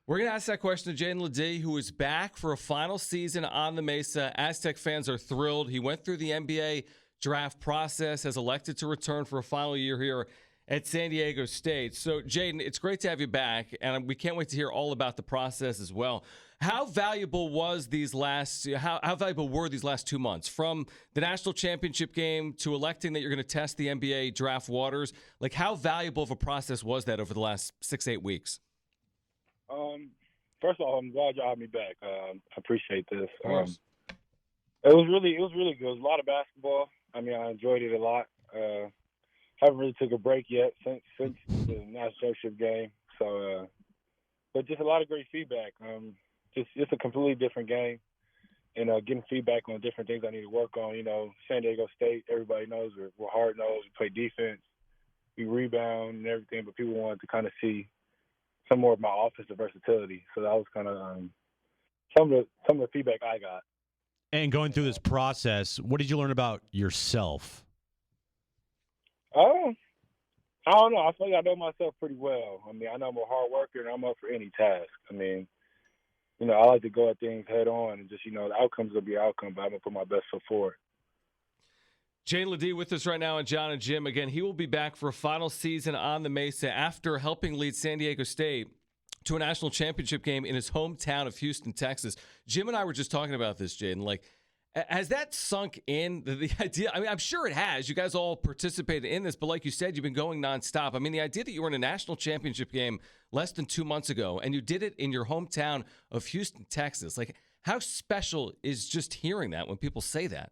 We're going to ask that question to Jaedon Ledee, who is back for a final season on the Mesa. Aztec fans are thrilled. He went through the NBA draft process, has elected to return for a final year here at San Diego State. So, Jaedon, it's great to have you back, and we can't wait to hear all about the process as well. How valuable was how valuable were these last 2 months, from the national championship game to electing that you're going to test the NBA draft waters? Like, how valuable of a process was that over the last 6-8 weeks? First of all, I'm glad y'all had me back. I appreciate this. Of course. It was really good. It was a lot of basketball. I mean, I enjoyed it a lot. Haven't really took a break yet since the national championship game. So, but just a lot of great feedback. Just a completely different game, and getting feedback on different things I need to work on. You know, San Diego State, everybody knows we're hard nosed. We play defense, we rebound and everything. But people wanted to kind of see some more of my offensive versatility. So that was kind of some of the feedback I got. And going through this process, what did you learn about yourself? I don't know. I feel like I know myself pretty well. I mean, I know I'm a hard worker and I'm up for any task. I mean, you know, I like to go at things head on and just, you know, the outcome's going to be outcome, but I'm going to put my best foot forward. Jaedon Ledee with us right now on John and Jim. Again, he will be back for a final season on the Mesa after helping lead San Diego State to a national championship game in his hometown of Houston, Texas. Jim and I were just talking about this, Jaedon. Like, has that sunk in, the idea? I mean, I'm sure it has. You guys all participated in this, but like you said, you've been going nonstop. I mean, the idea that you were in a national championship game less than 2 months ago, and you did it in your hometown of Houston, Texas. Like, how special is just hearing that when people say that?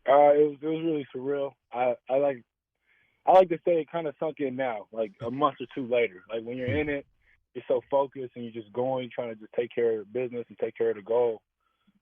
It was really surreal. I like to say it kind of sunk in now, like a month or two later. Like when you're in it, you're so focused and you're just going, trying to just take care of business and take care of the goal.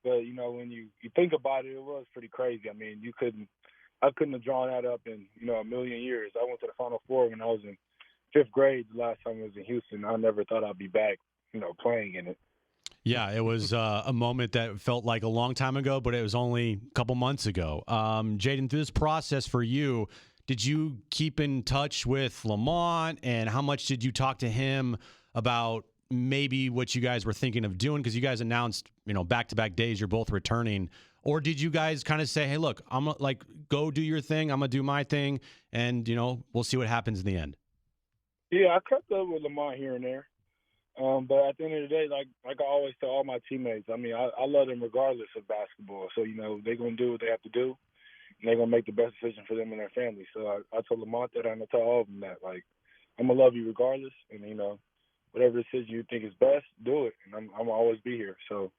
But you know, when you think about it, it was pretty crazy. I mean, I couldn't have drawn that up in, you know, a million years. I went to the Final Four when I was in 5th grade. The last time I was in Houston, I never thought I'd be back, you know, playing in it. Yeah, it was a moment that felt like a long time ago, but it was only a couple months ago. Jaedon, through this process for you, did you keep in touch with Lamont, and how much did you talk to him about maybe what you guys were thinking of doing? Because you guys announced, you know, back-to-back days you're both returning. Or did you guys kind of say, hey, look, I'm like, go do your thing, I'm going to do my thing, and, you know, we'll see what happens in the end? Yeah, I kept up with Lamont here and there. But at the end of the day, like I always tell all my teammates, I mean, I love them regardless of basketball. So, you know, they're going to do what they have to do, and they're going to make the best decision for them and their family. So I told Lamont that, and I tell all of them that, like, I'm going to love you regardless, and, you know, whatever decision you think is best, do it, and I'm always be here. So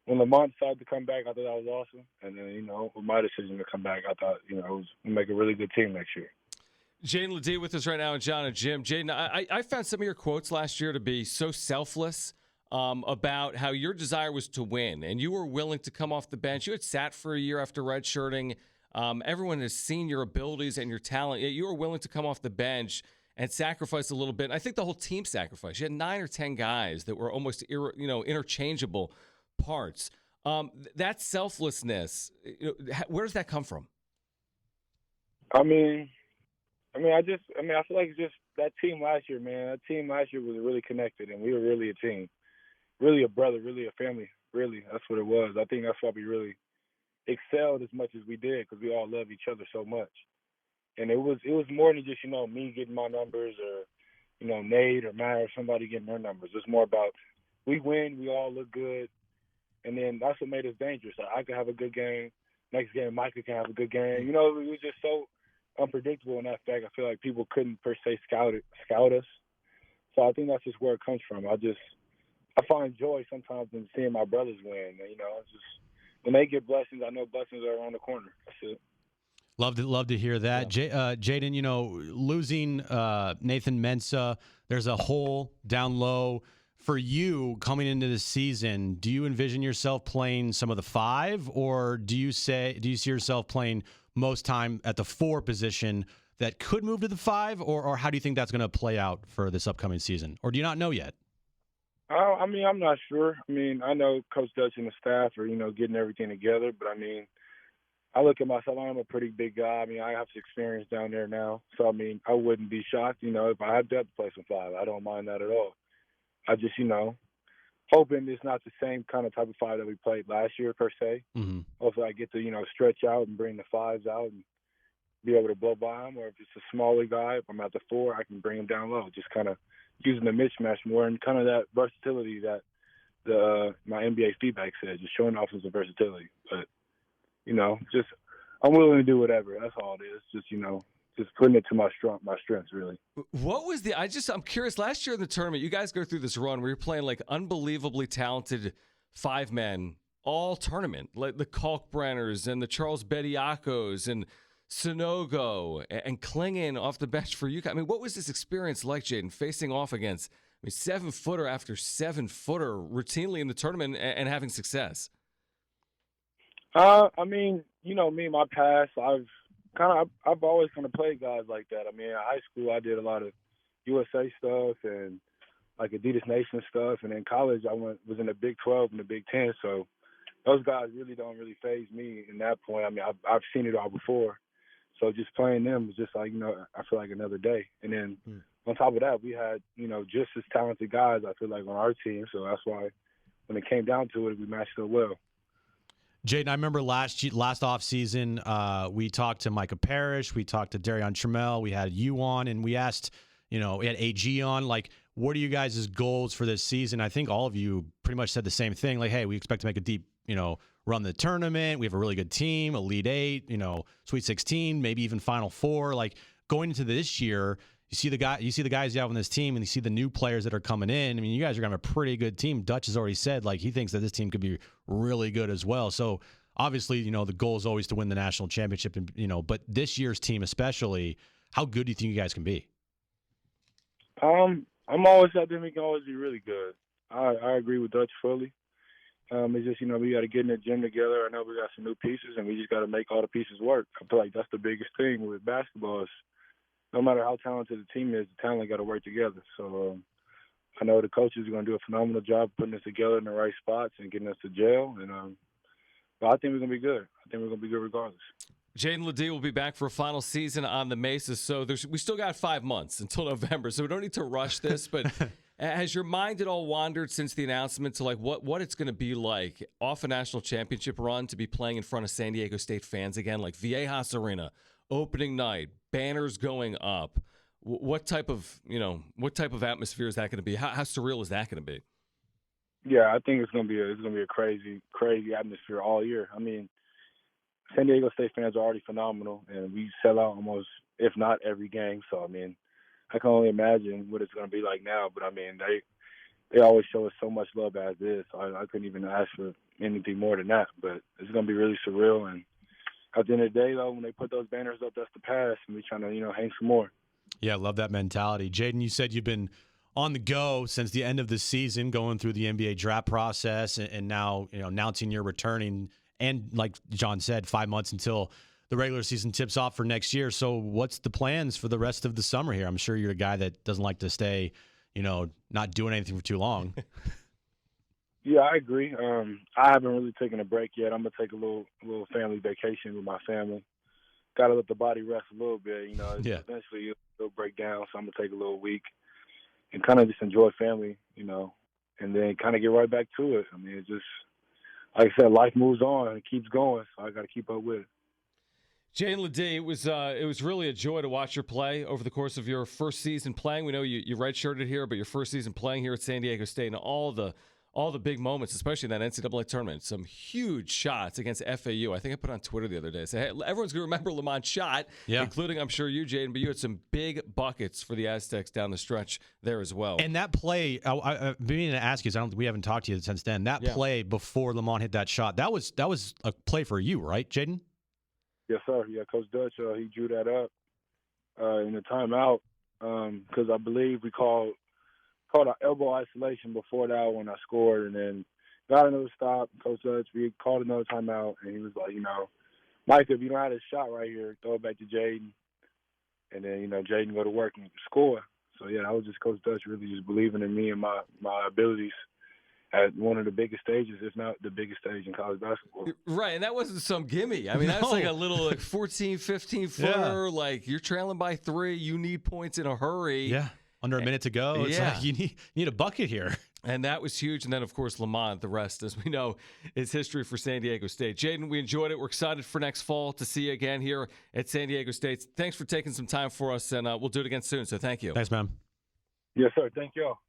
when Lamont decided to come back, I thought that was awesome. And then, you know, with my decision to come back, I thought, you know, it was going to make a really good team next year. Jaedon Ledee with us right now, and John and Jim. Jaedon, I found some of your quotes last year to be so selfless about how your desire was to win, and you were willing to come off the bench. You had sat for a year after redshirting. Everyone has seen your abilities and your talent, yet you were willing to come off the bench and sacrifice a little bit. I think the whole team sacrificed. You had 9 or 10 guys that were almost interchangeable parts. That selflessness, where does that come from? I feel like it's just that team last year, man. That team last year was really connected, and we were really a team, really a brother, really a family. Really, that's what it was. I think that's why we really excelled as much as we did, because we all love each other so much. And it was more than just, you know, me getting my numbers, or, you know, Nate or Matt or somebody getting their numbers. It's more about we win, we all look good, and then that's what made us dangerous. Like, I could have a good game. Next game, Micah can have a good game. You know, it was just so unpredictable in that fact. I feel like people couldn't per se scout us. So I think that's just where it comes from. I find joy sometimes in seeing my brothers win. You know, it's just when they get blessings, I know blessings are around the corner. That's it. Love to hear that. Yeah. Jaedon, you know, losing Nathan Mensah, there's a hole down low. For you coming into the season, do you envision yourself playing some of the 5, or do you see yourself playing most time at the 4 position that could move to the 5, or how do you think that's going to play out for this upcoming season? Or do you not know yet? I mean, I'm not sure. I mean, I know Coach Dutch and the staff are, you know, getting everything together, but I mean, I look at myself, I'm a pretty big guy. I mean, I have experience down there now. So, I mean, I wouldn't be shocked, you know, if I had to play some 5. I don't mind that at all. I just, hoping it's not the same kind of type of five that we played last year per se. Mm-hmm. Hopefully I get to, stretch out and bring the fives out and be able to blow by him. Or if it's a smaller guy, if I'm at the four, I can bring him down low. Just kind of using the mismatch more and kind of that versatility that my NBA feedback said, just showing offensive versatility. But, just I'm willing to do whatever. That's all it is. Just putting it to my strengths, really. What was I'm curious, last year in the tournament, you guys go through this run where you're playing like unbelievably talented five men all tournament, like the Kalkbrenners and the Charles Bediacos and Sonogo and Klingon off the bench for you. I mean, what was this experience like, Jaedon, facing off against 7-footer after 7-footer routinely in the tournament and having success? Me, my past, I've always kind of played guys like that. I mean, in high school, I did a lot of USA stuff and like Adidas Nation stuff, and in college, I was in the Big 12 and the Big 10. So those guys don't really faze me in that point. I mean, I've seen it all before. So just playing them was just like, I feel like another day. And then on top of that, we had, just as talented guys, I feel like, on our team. So that's why when it came down to it, we matched up well. Jaedon, I remember last offseason, we talked to Micah Parrish, we talked to Darion Trammell, we had you on, and we asked, we had AG on, like, what are you guys' goals for this season? I think all of you pretty much said the same thing, like, hey, we expect to make a deep, run the tournament. We have a really good team, Elite Eight, Sweet 16, maybe even Final Four. Like, going into this year, you see the guys you have on this team, and you see the new players that are coming in. I mean, you guys are going to have a pretty good team. Dutch has already said, like, he thinks that this team could be really good as well. So obviously, the goal is always to win the national championship, and but this year's team especially, how good do you think you guys can be? I think we can always be really good. I agree with Dutch fully. It's just, we got to get in the gym together. I know we got some new pieces, and we just got to make all the pieces work. I feel like that's the biggest thing with basketball is no matter how talented the team is, the talent got to work together. So I know the coaches are going to do a phenomenal job putting us together in the right spots and getting us to jail. And but I think we're going to be good. I think we're going to be good regardless. Jaedon Ledee will be back for a final season on the Mesa. So we still got 5 months until November, so we don't need to rush this. But has your mind at all wandered since the announcement to like what it's going to be like off a national championship run to be playing in front of San Diego State fans again, like Viejas Arena, opening night, banners going up? What type of atmosphere is that going to be? How surreal is that going to be? Yeah, I think it's going to be a crazy atmosphere all year. I mean, San Diego State fans are already phenomenal, and we sell out almost, if not every game. So, I mean, I can only imagine what it's going to be like now. But, I mean, they always show us so much love as is. I couldn't even ask for anything more than that. But it's going to be really surreal. And at the end of the day, though, when they put those banners up, that's the past, and we're trying to, hang some more. Yeah, I love that mentality. Jaedon, you said you've been on the go since the end of the season, going through the NBA draft process, and now announcing you're returning. And like John said, 5 months until the regular season tips off for next year. So what's the plans for the rest of the summer here? I'm sure you're a guy that doesn't like to stay, not doing anything for too long. Yeah, I agree. I haven't really taken a break yet. I'm going to take a little family vacation with my family. Got to let the body rest a little bit. Yeah. Eventually it'll break down. So I'm going to take a little week and kind of just enjoy family, and then kind of get right back to it. I mean, it's just, like I said, life moves on and it keeps going, so I got to keep up with it. Jaedon Ledee, it was really a joy to watch your play over the course of your first season playing. We know you redshirted here, but your first season playing here at San Diego State, and all the big moments, especially in that NCAA tournament. Some huge shots against FAU. I think I put on Twitter the other day. Hey, everyone's going to remember Lamont's shot, including, I'm sure, you, Jaedon, but you had some big buckets for the Aztecs down the stretch there as well. And that play, I've been meaning to ask you, we haven't talked to you since then. That play before Lamont hit that shot, that was a play for you, right, Jaedon? Yes, sir. Yeah, Coach Dutch, he drew that up in the timeout because I believe we called an elbow isolation before that when I scored, and then got another stop. Coach Dutch, we called another timeout, and he was like, Mike, if you don't have this shot right here, throw it back to Jaedon, and then, Jaedon go to work and score. So, yeah, that was just Coach Dutch really just believing in me and my abilities at one of the biggest stages, if not the biggest stage in college basketball. Right, and that wasn't some gimme. I mean, that was like a little 14, 15-footer, like you're trailing by 3, you need points in a hurry. Yeah. Under a minute to go. It's like you need a bucket here. And that was huge. And then, of course, Lamont, the rest, as we know, is history for San Diego State. Jaedon, we enjoyed it. We're excited for next fall to see you again here at San Diego State. Thanks for taking some time for us, and we'll do it again soon. So thank you. Thanks, man. Yes, sir. Thank y'all.